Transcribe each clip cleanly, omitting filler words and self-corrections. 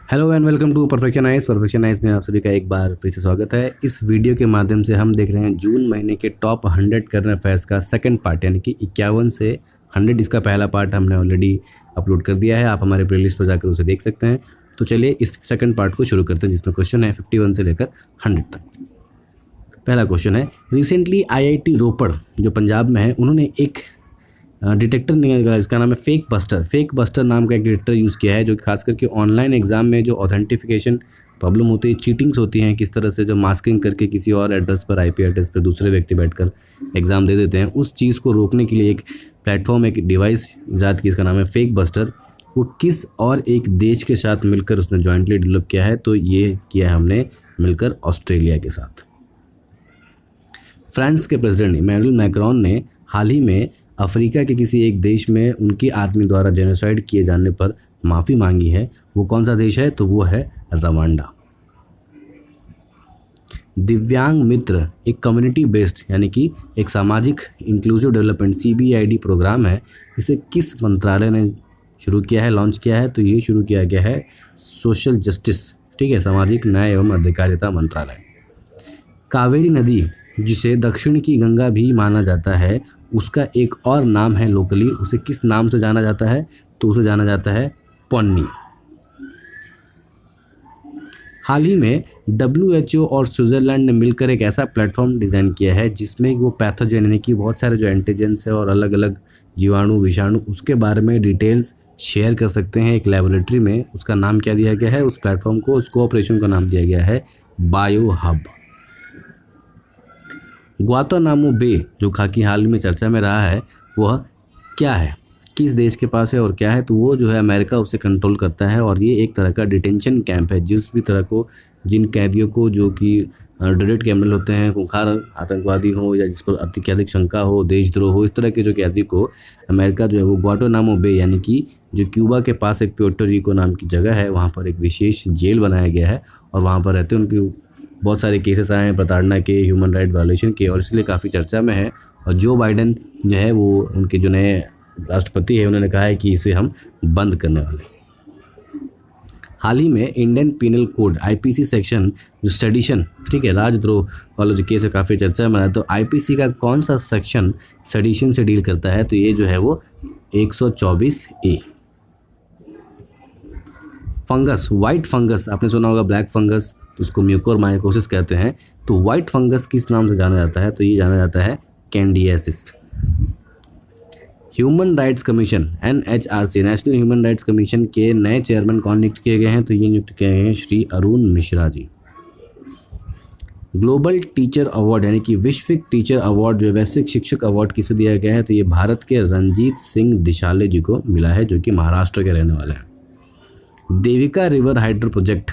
Hello and welcome to परफेक्शनाइज में आप सभी का एक बार फिर से स्वागत है। इस वीडियो के माध्यम से हम देख रहे हैं जून महीने के टॉप 100 करंट अफेयर्स का सेकंड पार्ट, यानी कि 51 से 100। इसका पहला पार्ट हमने ऑलरेडी अपलोड कर दिया है, आप हमारे प्लेलिस्ट पर जाकर उसे देख सकते हैं। तो चलिए इस सेकंड पार्ट को शुरू करते हैं, जिसमें क्वेश्चन है 51 से लेकर 100 तक। पहला क्वेश्चन है, रिसेंटली IIT रोपड़ जो पंजाब में है, उन्होंने एक डिटेक्टर निकाला, इसका नाम है फेक बस्टर नाम का एक डिटेक्टर यूज़ किया है, जो खास करके ऑनलाइन एग्जाम में जो ऑथेंटिफिकेशन प्रॉब्लम होती है, चीटिंग्स होती हैं, किस तरह से जो मास्किंग करके किसी और एड्रेस पर, IP एड्रेस पर दूसरे व्यक्ति बैठकर एग्ज़ाम दे देते हैं, उस चीज़ को रोकने के लिए एक प्लेटफॉर्म, एक डिवाइस ईजाद की, इसका नाम है फेक बस्टर। वो किस और एक देश के साथ मिलकर उसने जॉइंटली डेवलप किया है? तो ये किया है हमने मिलकर ऑस्ट्रेलिया के साथ। फ्रांस के प्रेसिडेंट इमैनुअल मैक्रोन ने हाल ही में अफ्रीका के किसी एक देश में उनकी आर्मी द्वारा जेनोसाइड किए जाने पर माफ़ी मांगी है। वो कौन सा देश है? तो वो है रवांडा। दिव्यांग मित्र एक कम्युनिटी बेस्ड, यानी कि एक सामाजिक इंक्लूसिव डेवलपमेंट CBID प्रोग्राम है। इसे किस मंत्रालय ने शुरू किया है, लॉन्च किया है? तो ये शुरू किया गया है सोशल जस्टिस, ठीक है, सामाजिक न्याय एवं अधिकारिता मंत्रालय। कावेरी नदी, जिसे दक्षिण की गंगा भी माना जाता है, उसका एक और नाम है लोकली, उसे किस नाम से जाना जाता है? तो उसे जाना जाता है पन्नी। हाल ही में WHO और स्विट्ज़रलैंड ने मिलकर एक ऐसा प्लेटफॉर्म डिज़ाइन किया है जिसमें वो पैथोजेन, यानी कि बहुत सारे जो एंटीजेंस है और अलग अलग जीवाणु विषाणु, उसके बारे में डिटेल्स शेयर कर सकते हैं एक लेबोरेटरी में। उसका नाम क्या दिया गया है उस प्लेटफॉर्म को? उस कोऑपरेशन का नाम दिया गया है बायो हब। ग्वातानामो बे, जो खाकी हाल में चर्चा में रहा है, वह क्या है, किस देश के पास है और क्या है? तो वो जो है अमेरिका उसे कंट्रोल करता है, और ये एक तरह का डिटेंशन कैंप है। जिस भी तरह को, जिन कैदियों को जो कि ड्रेडेड क्रिमिनल होते हैं, खूंखार आतंकवादी हो या जिस पर अत्यधिक शंका हो, देशद्रोह हो, इस तरह के जो कैदी को अमेरिका जो है वो ग्वाटानामो बे, यानी कि जो क्यूबा के पास एक प्यूर्टो रिको नाम की जगह है, वहाँ पर एक विशेष जेल बनाया गया है और वहाँ पर रहते हैं। उनकी बहुत सारे केसेस आए हैं प्रताड़ना के, ह्यूमन राइट वायलेशन के, और इसलिए काफ़ी चर्चा में है। और जो बाइडेन जो है वो उनके जो नए राष्ट्रपति है, उन्होंने कहा है कि इसे हम बंद करने वाले हैं। हाल ही में Indian penal code IPC section जो सेडिशन, ठीक है, राजद्रोह वाला जो केस है, काफ़ी चर्चा में है। तो IPC का कौन सा सेक्शन सेडिशन से डील करता है? तो ये जो है वो 124A। फंगस, वाइट फंगस, आपने सुना होगा ब्लैक फंगस, तो उसको म्यूकोरमाइकोसिस कहते हैं। तो वाइट फंगस किस नाम से जाना जाता है? तो ये जाना जाता है candidiasis. Human rights commission NHRC, national human rights commission के नए चेयरमैन कौन नियुक्त किए गए हैं? तो ये नियुक्त किए गए हैं Shri Arun Mishra ji. Global teacher award, यानी कि वैश्विक टीचर अवार्ड, जो वैश्विक शिक्षक अवार्ड किसे दिया गया है? तो ये भारत के रंजीत सिंह दिशाले जी को मिला है, जो कि महाराष्ट्र के रहने वाले हैं। देविका रिवर हाइड्रो प्रोजेक्ट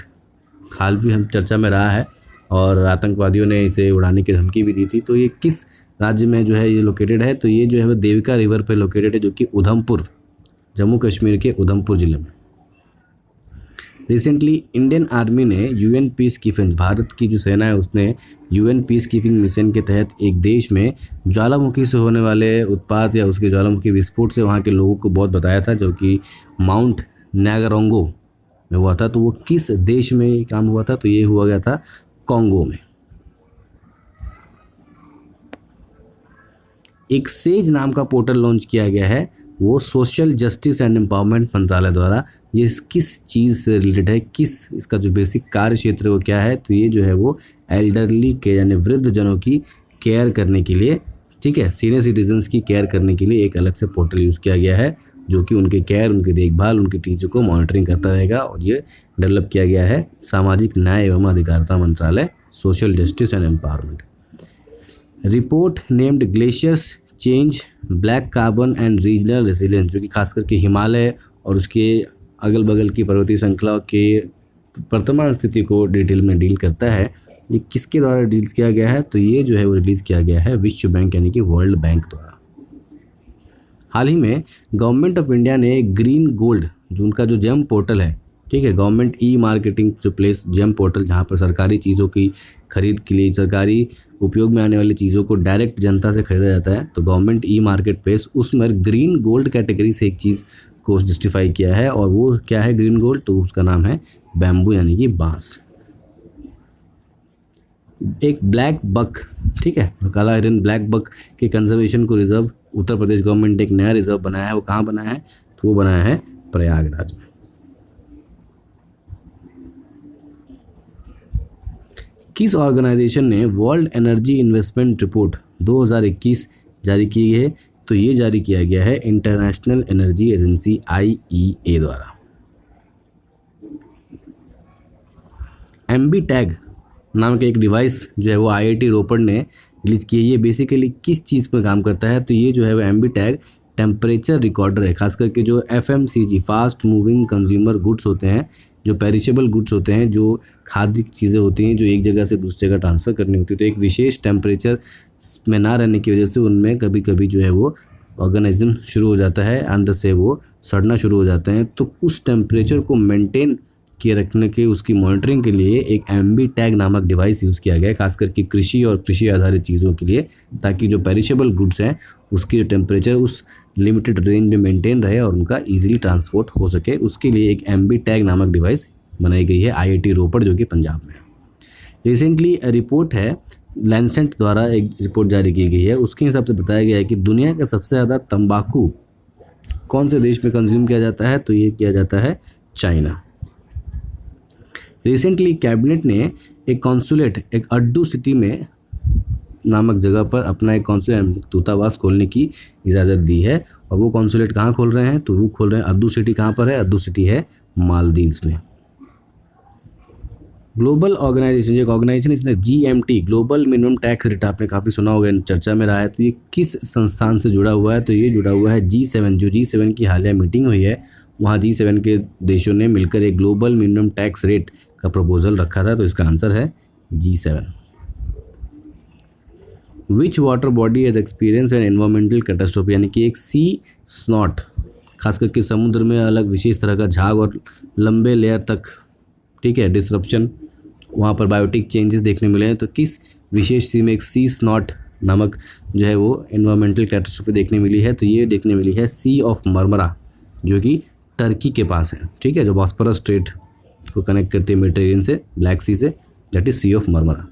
हाल भी हम चर्चा में रहा है और आतंकवादियों ने इसे उड़ाने की धमकी भी दी थी। तो ये किस राज्य में जो है ये लोकेटेड है? तो ये जो है वो देविका रिवर पे लोकेटेड है, जो कि उधमपुर, जम्मू कश्मीर के उधमपुर ज़िले में। रिसेंटली इंडियन आर्मी ने UN पीस कीपिंग, भारत की जो सेना है उसने UN पीस कीपिंग मिशन के तहत एक देश में ज्वालामुखी से होने वाले उत्पात या उसके ज्वालामुखी विस्फोट से वहाँ के लोगों को बहुत बताया था, जो कि माउंट न्यागरोंगो में हुआ था। तो वो किस देश में ये काम हुआ था? तो ये हुआ गया था कॉन्गो में। एक सेज नाम का पोर्टल लॉन्च किया गया है, वो सोशल जस्टिस एंड एम्पावरमेंट मंत्रालय द्वारा। ये किस चीज़ से रिलेटेड है, किस इसका जो बेसिक कार्य क्षेत्र वो क्या है? तो ये जो है वो एल्डरली के, यानी वृद्ध जनों की केयर करने के लिए, ठीक है, सीनियर सिटीजन्स की केयर करने के लिए एक अलग से पोर्टल यूज़ किया गया है, जो कि उनके केयर, उनकी देखभाल, उनकी चीज़ों को मॉनिटरिंग करता रहेगा। और ये डेवलप किया गया है सामाजिक न्याय एवं अधिकारिता मंत्रालय, social justice and empowerment. Report named glaciers change black carbon and regional resilience, जो कि खास करके हिमालय और उसके अगल बगल की पर्वतीय श्रृंखला के वर्तमान स्थिति को डिटेल में डील करता है। ये किसके द्वारा डील किया गया है? तो ये जो है वो रिलीज़ किया गया है विश्व बैंक, यानी कि वर्ल्ड बैंक द्वारा। हाल ही में गवर्नमेंट ऑफ इंडिया ने ग्रीन गोल्ड, जो उनका जो जेम पोर्टल है, ठीक है, गवर्नमेंट मार्केटिंग जो प्लेस जेम पोर्टल, जहाँ पर सरकारी चीज़ों की खरीद के लिए, सरकारी उपयोग में आने वाली चीज़ों को डायरेक्ट जनता से खरीदा जाता है, तो गवर्नमेंट मार्केट प्लेस, उसमें ग्रीन गोल्ड कैटेगरी से एक चीज़ को जस्टिफाई किया है। और वो क्या है ग्रीन गोल्ड? तो उसका नाम है बैम्बू यानी कि बांस। एक ब्लैक बक, ठीक है, काला हिरन ब्लैक बक के कंजर्वेशन को रिजर्व उत्तर प्रदेश गवर्नमेंट ने एक नया रिजर्व बनाया है। वो कहाँ बनाया है? तो वो बनाया है प्रयागराज में। किस ऑर्गेनाइजेशन ने वर्ल्ड एनर्जी इन्वेस्टमेंट रिपोर्ट 2021 जारी की है? तो ये जारी किया गया है इंटरनेशनल एनर्जी एजेंसी IEA द्वारा। MB टैग नाम का एक डिवाइस जो है वो IIT रोपड़ ने रिलीज़ की है। ये बेसिकली किस चीज़ पर काम करता है? तो ये जो है वो MB टैग टेम्परेचर रिकॉर्डर है। खास करके जो FMCG fast moving consumer goods होते हैं, जो पेरिशेबल गुड्स होते हैं, जो खाद्य चीज़ें होती हैं जो एक जगह से दूसरी जगह ट्रांसफ़र करनी होती है, तो एक विशेष टेम्परेचर में ना रहने की वजह से उनमें कभी कभी जो है वो ऑर्गेनिज्म शुरू हो जाता है, अंदर से वो सड़ना शुरू हो जाते हैं। तो उस टेम्परेचर को मेंटेन किए रखने के उसकी मॉनिटरिंग के लिए एक MB टैग नामक डिवाइस यूज़ किया गया है, खासकर कि कृषि और कृषि आधारित चीज़ों के लिए, ताकि जो पेरिशेबल गुड्स हैं उसकी जो टेम्परेचर उस लिमिटेड रेंज में मेंटेन रहे और उनका ईजिली ट्रांसपोर्ट हो सके। उसके लिए एक MB टैग नामक डिवाइस बनाई गई है IIT रोपड़ जो कि पंजाब में। रिसेंटली रिपोर्ट है लैंसेट द्वारा एक रिपोर्ट जारी की गई है, उसके हिसाब से बताया गया है कि दुनिया का सबसे ज़्यादा तंबाकू कौन से देश में कंज्यूम किया जाता है? तो ये किया जाता है चाइना। रिसेंटली कैबिनेट ने एक कॉन्सुलेट एक अड्डू सिटी में नामक जगह पर अपना एक कॉन्सुलेट दूतावास खोलने की इजाज़त दी है। और वो कॉन्सुलेट कहाँ खोल रहे हैं? तो वो खोल रहे हैं अड्डू सिटी। कहाँ पर है? अड्डू सिटी है मालदीव्स में। ग्लोबल ऑर्गेनाइजेशन, एक ऑर्गेनाइजेशन इसने GMT global minimum tax rate, आपने काफ़ी सुना होगा, चर्चा में रहा है। तो ये किस संस्थान से जुड़ा हुआ है? तो ये जुड़ा हुआ है G7। जो G7 की हालिया मीटिंग हुई है, वहाँ G7 के देशों ने मिलकर एक ग्लोबल मिनिमम टैक्स रेट का प्रपोजल रखा था। तो इसका आंसर है G7। Which water body has experience N environmental catastrophe, यानी कि एक सी स्नॉट, खास करके समुद्र में अलग विशेष तरह का झाग और लंबे लेयर तक, ठीक है, डिसरप्शन, वहाँ पर बायोटिक चेंजेस देखने मिले हैं। तो किस विशेष सी में एक सी स्नॉट नामक जो है वो एनवायरमेंटल कैटास्ट्रोफी देखने मिली है? तो ये देखने मिली है सी ऑफ मरमरा, जो कि टर्की के पास है, ठीक है, जो बॉस्फोरस स्ट्रेट को कनेक्ट करती है मेडिटेरियन से, ब्लैक सी से, that is Sea of Marmara.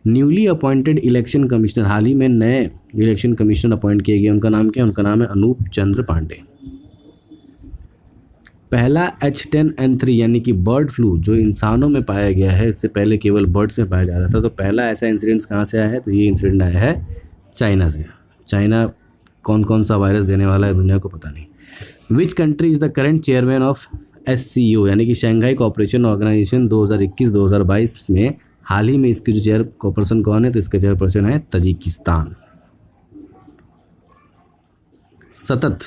Newly appointed election commissioner, हाल ही में नए इलेक्शन कमिश्नर अपॉइंट किए गए, उनका नाम क्या है? उनका नाम है अनूप चंद्र पांडे। पहला H10N3 यानी कि बर्ड फ्लू जो इंसानों में पाया गया है, इससे पहले केवल बर्ड्स में पाया जा रहा था, तो पहला ऐसा इंसिडेंट कहाँ से आया है? तो ये इंसिडेंट आया है चाइना से। चाइना कौन कौन सा वायरस देने वाला है दुनिया को पता नहीं। Which country is the current chairman of SCO यानी कि शंघाई कोऑपरेशन ऑर्गेनाइजेशन 2021-2022 में हाल ही में इसके जो चेयर पर्सन कौन है? तो इसका चेयरपर्सन है तजिकिस्तान। सतत,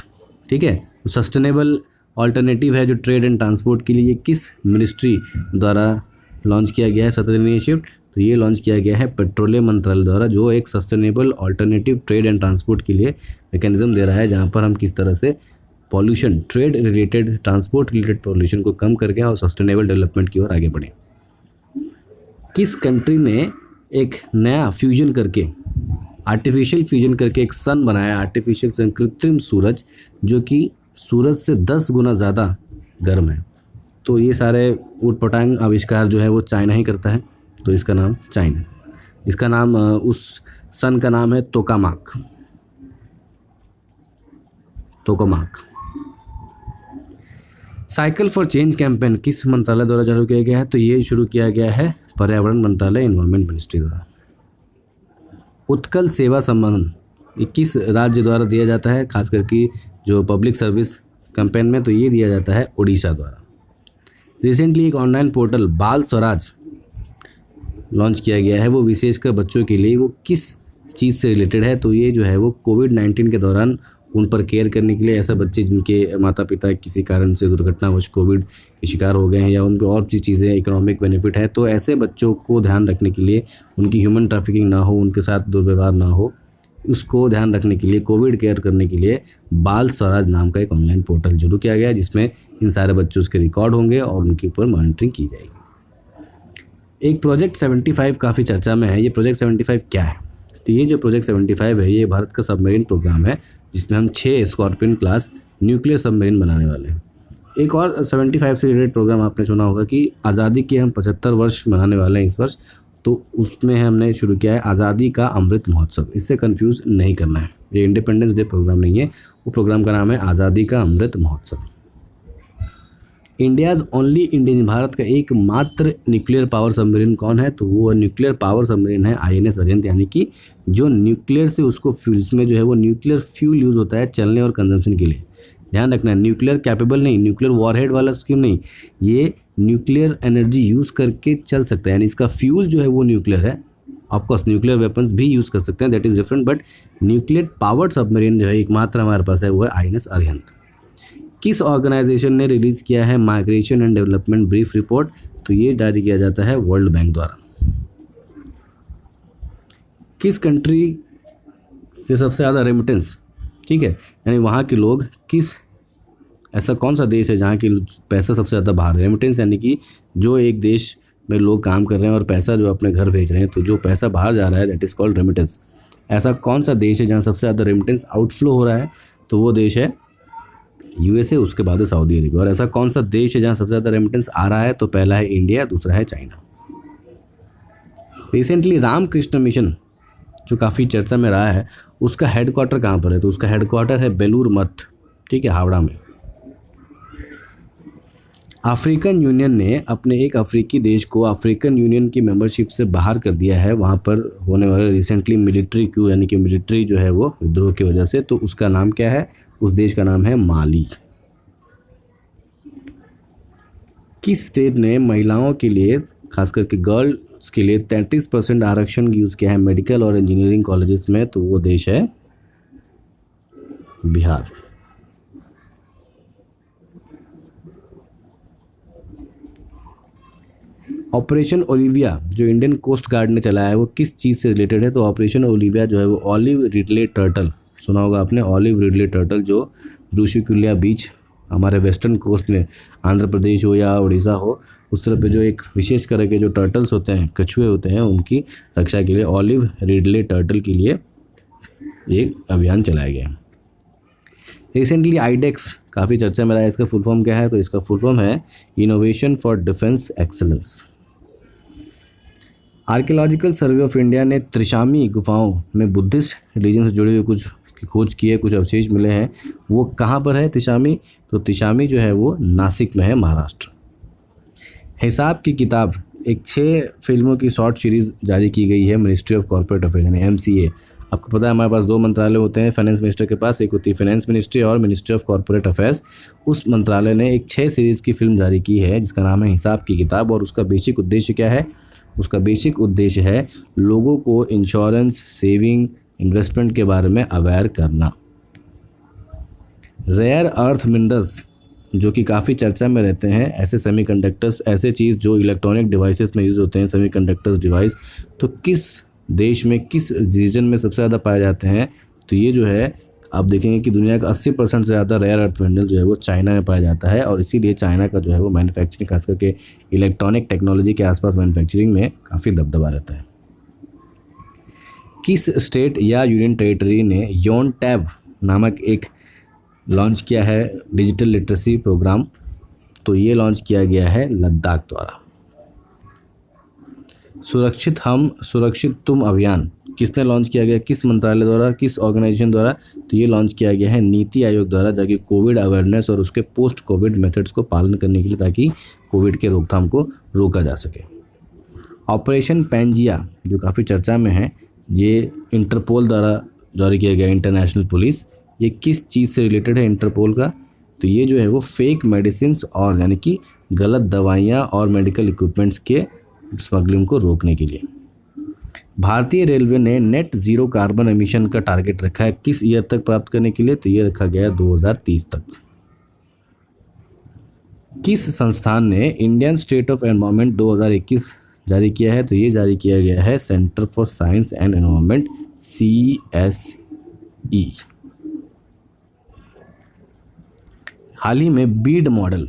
ठीक है, सस्टेनेबल ऑल्टरनेटिव है जो ट्रेड एंड ट्रांसपोर्ट के लिए किस मिनिस्ट्री द्वारा लॉन्च किया गया है? सतत इनिशिएटिव, तो ये लॉन्च किया गया है पेट्रोलियम मंत्रालय द्वारा, जो एक sustainable alternative trade and transport के लिए मैकेनिज्म दे रहा है, जहाँ पर हम किस तरह से pollution, trade related, transport related pollution को कम करके और सस्टेनेबल डेवलपमेंट की ओर आगे बढ़े। किस कंट्री ने एक नया फ्यूजन करके, आर्टिफिशियल फ्यूजन करके एक सन बनाया, आर्टिफिशियल सन, कृत्रिम सूरज, जो कि सूरज से 10 गुना ज़्यादा गर्म है? तो ये सारे ऊटपटांग आविष्कार जो है वो चाइना ही करता है। तो इसका नाम चाइना, इसका नाम, उस सन का नाम है तोकामाक। साइकिल फॉर चेंज कैंपेन किस मंत्रालय द्वारा चालू किया गया है? तो ये शुरू किया गया है पर्यावरण मंत्रालय, एनवायरमेंट मिनिस्ट्री द्वारा। उत्कल सेवा सम्मान ये किस राज्य द्वारा दिया जाता है, खास करके जो पब्लिक सर्विस कैंपेन में? तो ये दिया जाता है उड़ीसा द्वारा। रिसेंटली एक ऑनलाइन पोर्टल बाल स्वराज लॉन्च किया गया है, वो विशेषकर बच्चों के लिए, वो किस चीज़ से रिलेटेड है? तो ये जो है वो कोविड-19 के दौरान उन पर केयर करने के लिए, ऐसे बच्चे जिनके माता पिता किसी कारण से दुर्घटनावश कोविड के शिकार हो गए हैं या उन पर और चीज़ें इकोनॉमिक बेनिफिट है, तो ऐसे बच्चों को ध्यान रखने के लिए, उनकी ह्यूमन ट्रैफिकिंग ना हो, उनके साथ दुर्व्यवहार ना हो, उसको ध्यान रखने के लिए, कोविड केयर करने के लिए बाल स्वराज नाम का एक ऑनलाइन पोर्टल शुरू किया गया है, जिसमें इन सारे बच्चों के रिकॉर्ड होंगे और उनके ऊपर मॉनिटरिंग की जाएगी। एक प्रोजेक्ट 75 काफ़ी चर्चा में है। ये प्रोजेक्ट 75 क्या है? तो ये जो प्रोजेक्ट 75 है, ये भारत का सबमरीन प्रोग्राम है, जिसमें हम 6 स्कॉर्पियन क्लास न्यूक्लियर सबमरीन बनाने वाले हैं। एक और 75 से रिलेटेड प्रोग्राम आपने सुना होगा कि आज़ादी के हम 75 वर्ष मनाने वाले हैं इस वर्ष, तो उसमें हमने शुरू किया है आज़ादी का अमृत महोत्सव। इससे कंफ्यूज नहीं करना है, ये इंडिपेंडेंस डे प्रोग्राम नहीं है, वो प्रोग्राम का नाम है आज़ादी का Amrit Mahotsav. India's only Indian, Bharat का एकमात्र न्यूक्लियर पावर सबमरीन कौन है? तो वो न्यूक्लियर पावर सबमरीन है INS अरिहंत, यानी कि जो न्यूक्लियर से उसको फ्यूल, इसमें जो है वो न्यूक्लियर फ्यूल यूज़ होता है चलने और कंजम्पशन के लिए। ध्यान रखना है, न्यूक्लियर कैपेबल नहीं, न्यूक्लियर वॉरहेड वाला स्कीम नहीं, ये न्यूक्लियर एनर्जी यूज़ करके चल सकता है, यानी इसका फ्यूल जो है वो न्यूक्लियर है। ऑफकोर्स न्यूक्लियर वेपन्स भी यूज़ कर सकते हैं, that is different, but nuclear powered submarine जो है एकमात्र हमारे पास है वो है INS अरिहंत। किस ऑर्गेनाइजेशन ने रिलीज़ किया है migration and development brief report? तो ये जारी किया जाता है वर्ल्ड बैंक द्वारा। किस कंट्री से सबसे ज़्यादा रेमिटेंस, ठीक है, यानी वहाँ के लोग किस, ऐसा कौन सा देश है जहाँ की पैसा सबसे ज़्यादा बाहर, रेमिटेंस यानी कि जो एक देश में लोग काम कर रहे हैं और पैसा जो अपने घर भेज रहे हैं, तो जो पैसा बाहर जा रहा है दैट इज़ कॉल्ड रेमिटेंस। ऐसा कौन सा देश है जहाँ सबसे ज़्यादा रेमिटेंस आउटफ्लो हो रहा है? तो वो देश है USA, उसके बाद है सऊदी अरेबिया। और ऐसा कौन सा देश है जहाँ सबसे ज़्यादा रेमिटेंस आ रहा है? तो पहला है इंडिया, दूसरा है चाइना। रिसेंटली रामकृष्ण मिशन जो काफ़ी चर्चा में रहा है, उसका हेडक्वार्टर कहाँ पर है? तो उसका हेडक्वार्टर है बेलूर मठ, ठीक है, हावड़ा में। अफ्रीकन यूनियन ने अपने एक अफ्रीकी देश को अफ्रीकन यूनियन की मेंबरशिप से बाहर कर दिया है, वहाँ पर होने वाले रिसेंटली मिलिट्री क्यू, यानी कि मिलिट्री जो है वो विद्रोह की वजह से। तो उसका नाम क्या है? उस देश का नाम है माली। किस स्टेट ने महिलाओं के लिए, खास करके गर्ल्स के लिए 33% आरक्षण यूज़ किया है मेडिकल और इंजीनियरिंग कॉलेजेस में? तो वो देश है बिहार। ऑपरेशन ओलिविया जो इंडियन कोस्ट गार्ड ने चलाया है वो किस चीज़ से रिलेटेड है? तो ऑपरेशन ओलिविया जो है वो ऑलिव रिडले टर्टल, सुना होगा आपने, ऑलिव रिडले टर्टल जो ऋषिकुल्या बीच हमारे वेस्टर्न कोस्ट में, आंध्र प्रदेश हो या उड़ीसा हो, उस तरह पे जो एक विशेष तरह के जो टर्टल्स होते हैं, कछुए होते हैं, उनकी रक्षा के लिए ऑलिव रिडले टर्टल के लिए एक अभियान चलाया गया। रिसेंटली आईडेक्स काफ़ी चर्चा में रहा है, इसका फुल फॉर्म क्या है? तो इसका फुल फॉर्म है innovation for defence excellence. Archaeological survey of India ने त्रिशामी गुफाओं में बुद्धिस्ट रिलीजन से जुड़े हुए कुछ खोज की है, कुछ अवशेष मिले हैं। वो कहाँ पर है त्रिशामी? तो त्रिशामी जो है वो नासिक में है, महाराष्ट्र। हिसाब की किताब एक 6 फिल्मों की शॉर्ट सीरीज़ जारी की गई है मिनिस्ट्री ऑफ कॉर्पोरेट अफेयर यानी MCA। आपको पता है हमारे पास 2 मंत्रालय होते हैं फाइनेंस मिनिस्टर के पास, एक होती है फाइनेंस मिनिस्ट्री और मिनिस्ट्री ऑफ कॉर्पोरेट अफेयर्स। उस मंत्रालय ने एक 6 सीरीज़ की फिल्म जारी की है जिसका नाम है हिसाब की किताब। और उसका बेसिक उद्देश्य क्या है? उसका बेसिक उद्देश्य है लोगों को इंश्योरेंस, सेविंग, इन्वेस्टमेंट के बारे में अवेयर करना। रेयर अर्थ मिनरल्स जो कि काफ़ी चर्चा में रहते हैं, ऐसे सेमीकंडक्टर्स, ऐसे चीज़ जो इलेक्ट्रॉनिक डिवाइसेस में यूज़ होते हैं, सेमीकंडक्टर्स डिवाइस, तो किस देश में, किस रीजन में सबसे ज़्यादा पाए जाते हैं? तो ये जो है आप देखेंगे कि दुनिया का 80% से ज़्यादा रेयर अर्थ मिनरल जो है वो चाइना में पाया जाता है। और इसीलिए चाइना का जो है वो मैन्युफैक्चरिंग, खास करके इलेक्ट्रॉनिक टेक्नोलॉजी के आसपास मैन्युफैक्चरिंग में काफ़ी दबदबा रहता है। किस स्टेट या यूनियन टेरिटरी ने योन टैब नामक एक लॉन्च किया है डिजिटल लिटरेसी प्रोग्राम? तो ये लॉन्च किया गया है लद्दाख द्वारा। सुरक्षित हम सुरक्षित तुम अभियान किसने लॉन्च किया गया, किस मंत्रालय द्वारा, किस ऑर्गेनाइजेशन द्वारा? तो ये लॉन्च किया गया है नीति आयोग द्वारा, ताकि कोविड अवेयरनेस और उसके पोस्ट कोविड मेथड्स को पालन करने के लिए, ताकि कोविड के रोकथाम को रोका जा सके। ऑपरेशन पैंजिया जो काफ़ी चर्चा में है, ये इंटरपोल द्वारा जारी किया गया, इंटरनेशनल पुलिस। ये किस चीज़ से रिलेटेड है इंटरपोल का? तो ये जो है वो फेक मेडिसिन और यानी कि गलत दवाइयाँ और मेडिकल इक्विपमेंट्स के स्मगलिंग को रोकने के लिए। भारतीय रेलवे ने नेट ज़ीरो कार्बन एमिशन का टारगेट रखा है किस ईयर तक प्राप्त करने के लिए? तो ये रखा गया 2030 तक। किस संस्थान ने इंडियन स्टेट ऑफ एनवायरनमेंट 2021 जारी किया है? तो ये जारी किया गया है centre for science and environment, CSE। हाल ही में बीड मॉडल,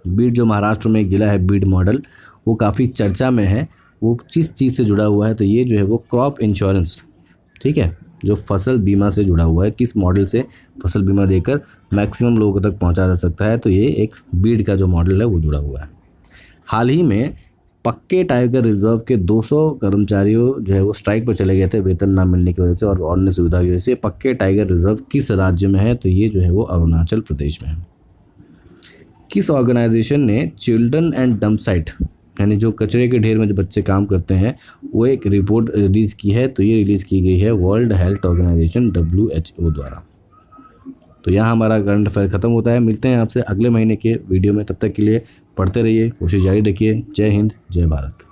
बीड जो महाराष्ट्र में एक ज़िला है, बीड मॉडल, वो काफ़ी चर्चा में है। वो किस चीज़ से जुड़ा हुआ है? तो ये जो है वो क्रॉप इंश्योरेंस, ठीक है, जो फसल बीमा से जुड़ा हुआ है, किस मॉडल से फसल बीमा देकर मैक्सिमम लोगों तक पहुंचा जा सकता है, तो ये एक बीड का जो मॉडल है वो जुड़ा हुआ है। हाल ही में पक्के टाइगर रिजर्व के 200 कर्मचारियों जो है वो स्ट्राइक पर चले गए थे वेतन ना मिलने की वजह से और अन्य सुविधा की वजह से। पक्के टाइगर रिजर्व किस राज्य में है, तो ये जो है वो अरुणाचल प्रदेश में है। किस ऑर्गेनाइजेशन ने चिल्ड्रन एंड डंप साइट यानी जो कचरे के ढेर में जो बच्चे काम करते हैं वो एक रिपोर्ट रिलीज़ की है, तो ये रिलीज़ की गई है वर्ल्ड हेल्थ ऑर्गेनाइजेशन WHO द्वारा। तो यहाँ हमारा करंट अफेयर ख़त्म होता है। मिलते हैं आपसे अगले महीने के वीडियो में, तब तक के लिए पढ़ते रहिए, कोशिश जारी रखिए। जय हिंद, जय भारत।